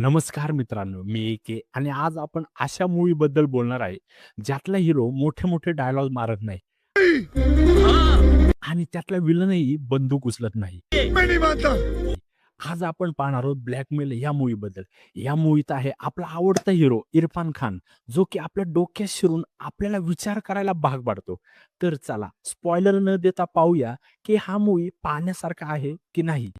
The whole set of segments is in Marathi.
नमस्कार मित्रांनो, मी के आणि आज आपण अशा मूव्ही बद्दल बोलणार आहे, ज्यातला हिरो मोठे-मोठे डायलॉग मारत नाही आणि त्यातला विलनही बंदूक उचलत नाही. मैं नहीं मानता। आज आपण पाहणार आहोत ब्लॅकमेल या मूव्हीबद्दल. या मूव्हीत आहे आपला आवडता हिरो इरफान खान, जो की आपल्या डोक्यात शिरून आपल्याला विचार करायला भाग पाडतो. तर चला स्पॉइलर न देता पाहूया, की हा मूव्ही पाहण्यासारखा आहे की नाही.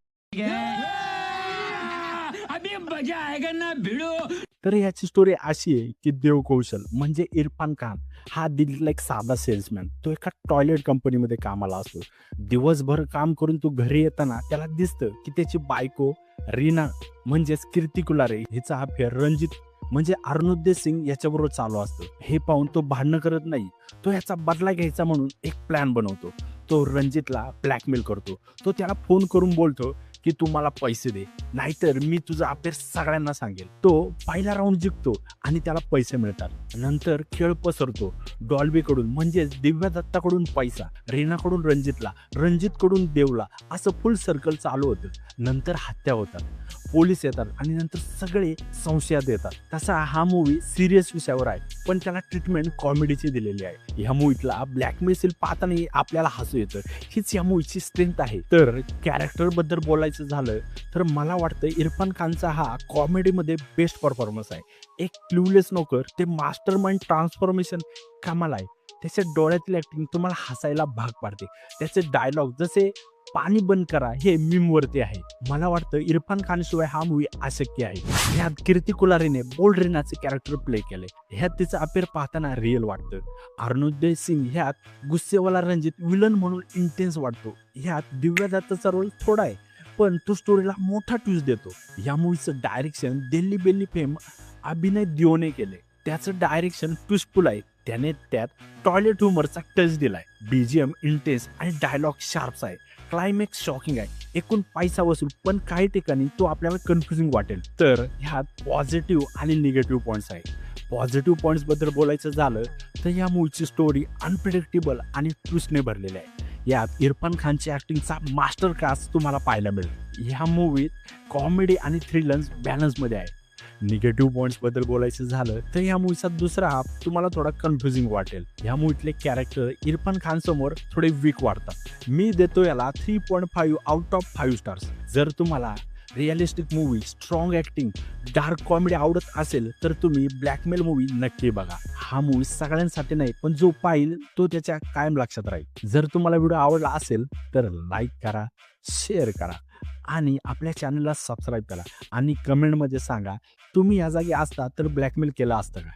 अभी मजा आएगा ना भिड़ो। तर याची स्टोरी अशी आहे, की देव कौशल म्हणजे इरफान खान हा दिल्लीतला एक साधा सेल्समॅन. तो एका टॉयलेट कंपनीमध्ये कामाला असतो. दिवसभर काम करून तो घरी येताना त्याला दिसतं, की त्याची बायको रीना म्हणजेच कीर्ती कुलारे हिचा अफेअर रणजित म्हणजे अर्नुद्दे सिंग याच्याबरोबर चालू असतं. हे पाहून तो भांडणं करत नाही. तो याचा बदला घ्यायचा म्हणून एक प्लॅन बनवतो. तो रणजितला ब्लॅकमेल करतो. तो त्याला फोन करून बोलतो, की तू मला पैसे दे, नाहीतर मी तुझं अफेअर सगळ्यांना सांगेल. तो पहिला राऊंड जिंकतो आणि त्याला पैसे मिळतात. नंतर खेळ पसरतो. डॉल्बीकडून म्हणजेच दिव्या दत्ताकडून पैसा, रीनाकडून रणजितला, रणजितकडून देवला, असं फुल सर्कल चालू होतं. नंतर हत्या होतात, पोलीस येतात आणि नंतर सगळे संशयात येतात. तसा हा मूव्ही सिरियस विषयावर आहे, पण त्याला ट्रीटमेंट कॉमेडीची दिलेली आहे. ह्या मूव्हीतला ब्लॅकमेल सीन पाहताना आपल्याला हसू येतं. हीच या मूव्हीची स्ट्रेंथ आहे. तर कॅरेक्टर बद्दल बोलायचं झालं तर मला वाटतं इरफान खानचा हा कॉमेडीमध्ये बेस्ट परफॉर्मन्स आहे. एक क्लूलेस नोकर ते मास्टर माइंड ट्रान्सफॉर्मेशन कमाल आहे. त्याच्या डोळ्यातील ऍक्टिंग तुम्हाला हसायला भाग पाडते. त्याचे डायलॉग जसे पाणी बंद करा हे मीमवरती आहे. मला वाटतं इरफान खान शिवाय हा मूवी अशक्य आहे. ह्यात कीर्ती कुलारीने बोल्ड रीनाचे कॅरेक्टर प्ले केले. ह्यात तिचं अफेअर पाहताना रिअल वाटतं. अर्नुद्दे सिंग ह्यात गुस्सेवाला रणजित विलन म्हणून इंटेन्स वाटतो. ह्यात दिव्या दत्ताचा रोल थोडा आहे, पण तो स्टोरीला मोठा ट्विस्ट देतो. या मूवीचं डायरेक्शन दिल्ली बेल्ली फेम अभिनय दिओने केले. त्याचं डायरेक्शन ट्विस्टफुल आहे. त्याने त्यात टॉयलेट ह्युमरचा टच दिलाय. बीजीएम इंटेन्स आणि डायलॉग शार्प्स आहे. क्लायमॅक्स शॉकिंग आहे. एकूण पैसा वसूल, पण काही ठिकाणी तो आपल्याला कन्फ्युजिंग वाटेल. तर ह्यात पॉझिटिव्ह आणि निगेटिव्ह पॉईंट्स आहे. पॉझिटिव्ह पॉईंट्स बद्दल बोलायचं झालं तर या मूवीची स्टोरी अनप्रिडिक्टेबल आणि ट्विस्टने भरलेली आहे. यात इरफान खानची ऍक्टिंगचा मास्टर क्लास तुम्हाला पाहायला मिळेल. ह्या मूवीत कॉमेडी आणि थ्रिलन्स बॅलन्समध्ये आहे. निगेटिव्ह पॉईंट्स बद्दल बोलायचं झालं तर या मूवीचा दुसरा हाफ तुम्हाला थोडा कन्फ्युजिंग वाटेल. या मूवीतले कॅरेक्टर इरफान खान समोर थोडे वीक वाटतात. मी देतो याला 3.5 आउट ऑफ 5 स्टार्स. जर तुम्हाला realistic movie, strong acting, dark comedy आवडत असेल तर तुम्ही ब्लॅकमेल मूवी नक्की बघा. हा मूवी सगळ्यांसाठी नाही, पण जो पाहिल तो त्याच्या कायम लक्षात राहील. जर तुम्हाला व्हिडिओ आवडला असेल तर लाईक करा, शेअर करा आणि आपल्या चॅनलला सबस्क्राईब करा आणि कमेंटमध्ये सांगा तुम्ही या जागी असता तर ब्लॅकमेल केलं असतं का.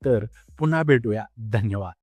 तर पुन्हा भेटूया. धन्यवाद.